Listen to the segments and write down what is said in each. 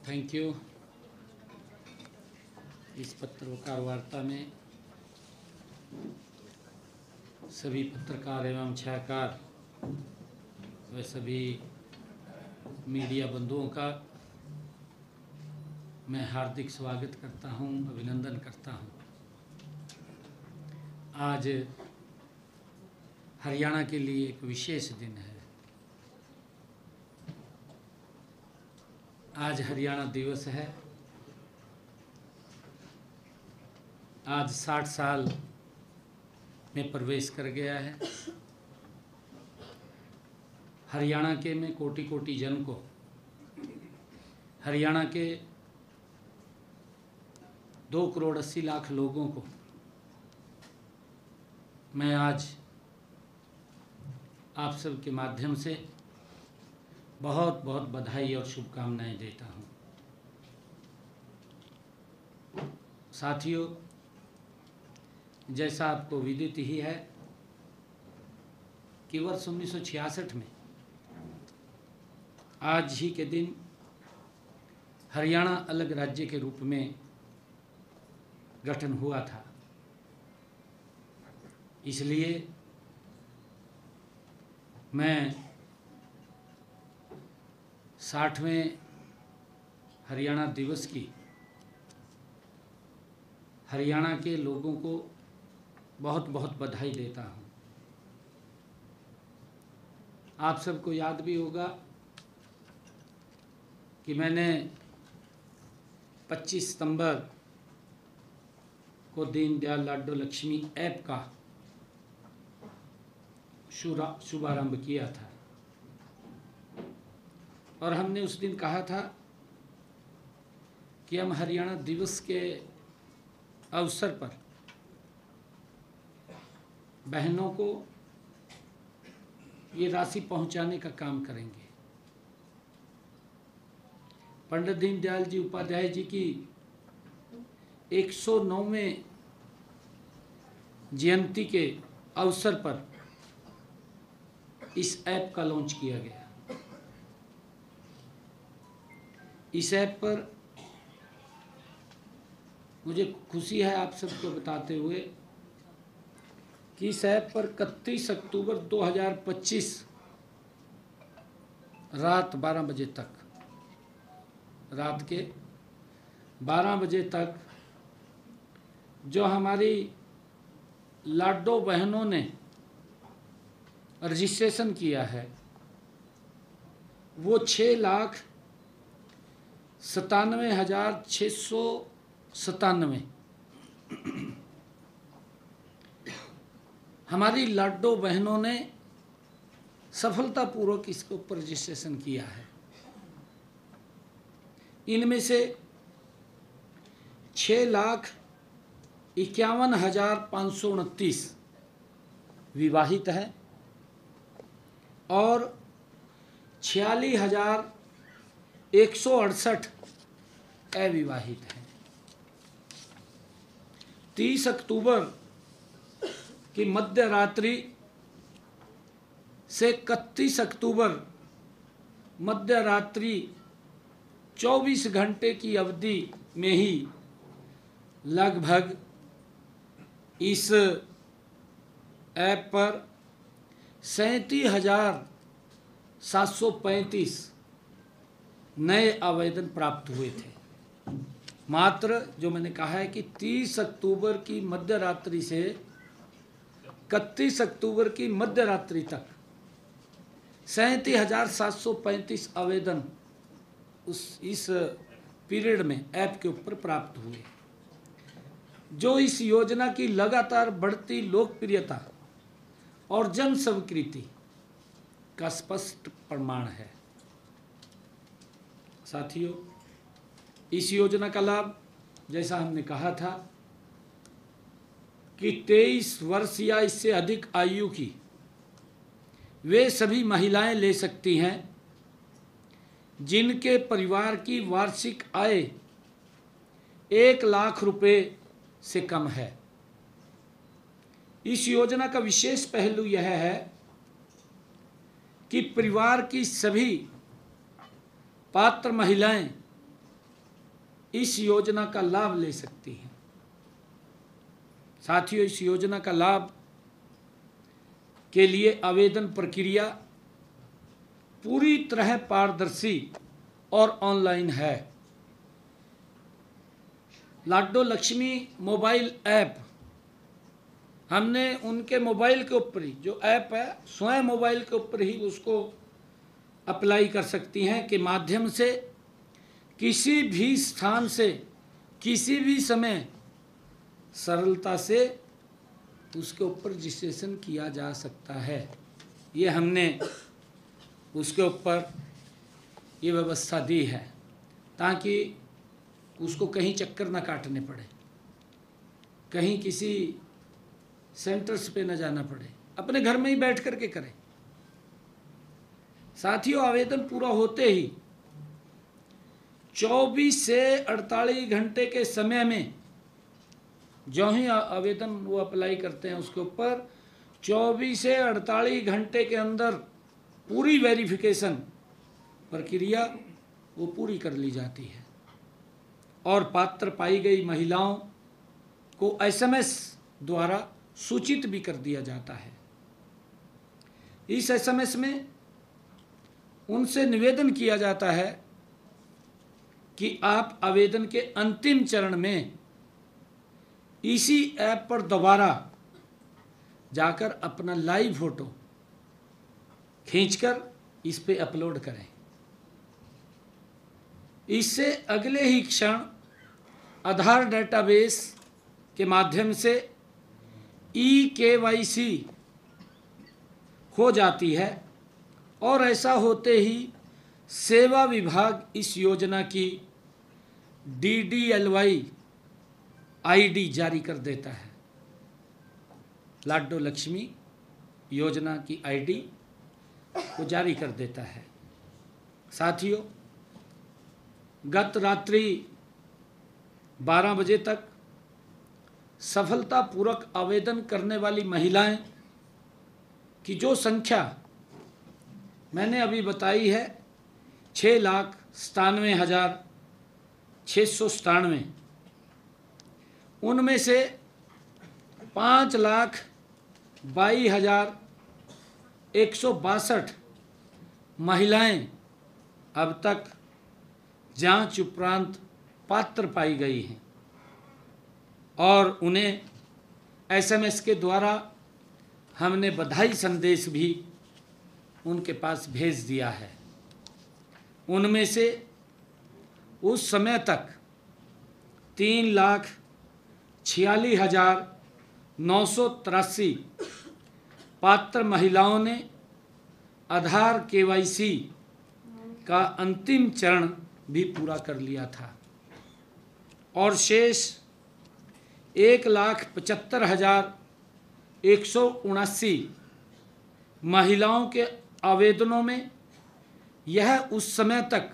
Thank you. इस पत्रकार वार्ता में सभी पत्रकार एवं छायाकार व सभी मीडिया बंधुओं का मैं हार्दिक स्वागत करता हूं, अभिनंदन करता हूं। आज हरियाणा के लिए एक विशेष दिन है। आज हरियाणा दिवस है। आज 60 साल में प्रवेश कर गया है। हरियाणा के में कोटि कोटि जन को, हरियाणा के 2 करोड़ 80 लाख लोगों को मैं आज आप सब के माध्यम से बहुत बहुत बधाई और शुभकामनाएं देता हूं। साथियों, जैसा आपको विदित ही है कि वर्ष 1966 में आज ही के दिन हरियाणा अलग राज्य के रूप में गठन हुआ था। इसलिए मैं 60वें हरियाणा दिवस की हरियाणा के लोगों को बहुत बहुत बधाई देता हूं। आप सबको याद भी होगा कि मैंने 25 सितंबर को दीनदयाल लाडो लक्ष्मी ऐप का शुभारंभ किया था और हमने उस दिन कहा था कि हम हरियाणा दिवस के अवसर पर बहनों को ये राशि पहुंचाने का काम करेंगे। पंडित दीनदयाल जी उपाध्याय जी की 109वें जयंती के अवसर पर इस ऐप का लॉन्च किया गया। इस ऐप पर मुझे खुशी है आप सबको बताते हुए कि इस ऐप पर 31 अक्टूबर 2025 रात 12 बजे तक, रात के 12 बजे तक जो हमारी लाडो बहनों ने रजिस्ट्रेशन किया है वो 6,97,697 हमारी लाडो बहनों ने सफलतापूर्वक इसके ऊपर रजिस्ट्रेशन किया है। इनमें से 6,51,529 विवाहित हैं और 46,168 अविवाहित हैं। 30 अक्टूबर की मध्य रात्रि से 31 अक्टूबर मध्य रात्रि 24 घंटे की अवधि में ही लगभग इस ऐप पर 37,735 नए आवेदन प्राप्त हुए थे। मात्र जो मैंने कहा है कि 30 अक्टूबर की मध्य रात्रि से 31 अक्टूबर की मध्य रात्रि तक 37,735 आवेदन इस पीरियड में ऐप के ऊपर प्राप्त हुए, जो इस योजना की लगातार बढ़ती लोकप्रियता और जन स्वीकृति का स्पष्ट प्रमाण है। साथियों, इस योजना का लाभ, जैसा हमने कहा था कि 23 वर्ष या इससे अधिक आयु की वे सभी महिलाएं ले सकती हैं जिनके परिवार की वार्षिक आय 1 लाख रुपए से कम है। इस योजना का विशेष पहलू यह है कि परिवार की सभी पात्र महिलाएं इस योजना का लाभ ले सकती हैं। साथियों, इस योजना का लाभ के लिए आवेदन प्रक्रिया पूरी तरह पारदर्शी और ऑनलाइन है। लाडो लक्ष्मी मोबाइल ऐप हमने उनके मोबाइल के ऊपर ही, जो ऐप है स्वयं मोबाइल के ऊपर ही उसको अप्लाई कर सकती हैं के माध्यम से किसी भी स्थान से किसी भी समय सरलता से उसके ऊपर रजिस्ट्रेशन किया जा सकता है। ये हमने उसके ऊपर ये व्यवस्था दी है ताकि उसको कहीं चक्कर ना काटने पड़े, कहीं किसी सेंटर्स पे न जाना पड़े, अपने घर में ही बैठ कर के करें। साथियों, आवेदन पूरा होते ही 24 से 48 घंटे के समय में जो ही आवेदन वो अप्लाई करते हैं उसके ऊपर 24 से 48 घंटे के अंदर पूरी वेरिफिकेशन प्रक्रिया वो पूरी कर ली जाती है और पात्र पाई गई महिलाओं को SMS द्वारा सूचित भी कर दिया जाता है। इस SMS में उनसे निवेदन किया जाता है कि आप आवेदन के अंतिम चरण में इसी ऐप पर दोबारा जाकर अपना लाइव फोटो खींचकर इस पे अपलोड करें। इससे अगले ही क्षण आधार डेटाबेस के माध्यम से eKYC हो जाती है और ऐसा होते ही सेवा विभाग इस योजना की DDLY ID जारी कर देता है। लाडो लक्ष्मी योजना की ID को जारी कर देता है। साथियों, गत रात्रि 12 बजे तक सफलतापूर्वक आवेदन करने वाली महिलाएं की जो संख्या मैंने अभी बताई है 6,97,697, उनमें से 5,22,162 महिलाएं अब तक जांच उपरांत पात्र पाई गई हैं और उन्हें SMS के द्वारा हमने बधाई संदेश भी उनके पास भेज दिया है। उनमें से उस समय तक 3,46,983 पात्र महिलाओं ने आधार KYC का अंतिम चरण भी पूरा कर लिया था और शेष 1,75,179 महिलाओं के आवेदनों में यह उस समय तक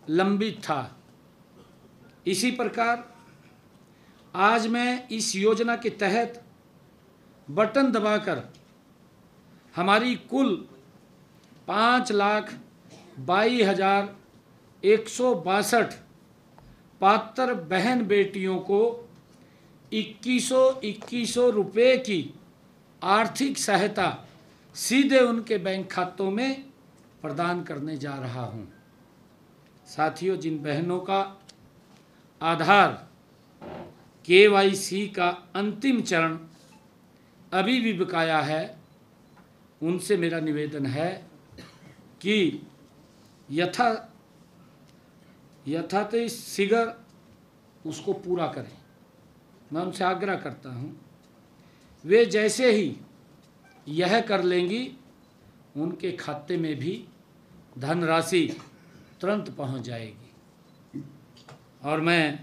लंबित था। इसी प्रकार आज मैं इस योजना के तहत बटन दबाकर हमारी कुल 5,22,162 पात्र बहन बेटियों को 2100 रुपये की आर्थिक सहायता सीधे उनके बैंक खातों में प्रदान करने जा रहा हूं। साथियों, जिन बहनों का आधार KYC का अंतिम चरण अभी भी बकाया है, उनसे मेरा निवेदन है कि यथात शीघ्र उसको पूरा करें। मैं उनसे आग्रह करता हूं, वे जैसे ही यह कर लेंगी उनके खाते में भी धनराशि तुरंत पहुंच जाएगी और मैं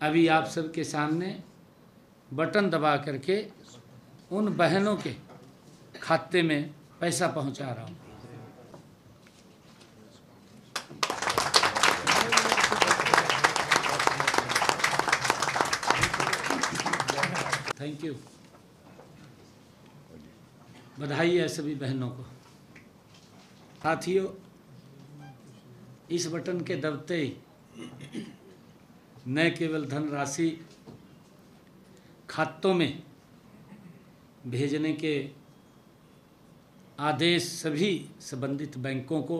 अभी आप सबके सामने बटन दबा करके उन बहनों के खाते में पैसा पहुंचा रहा हूं। Thank you. बधाई है सभी बहनों को। साथियों, इस बटन के दबते ही न केवल धनराशि खातों में भेजने के आदेश सभी संबंधित बैंकों को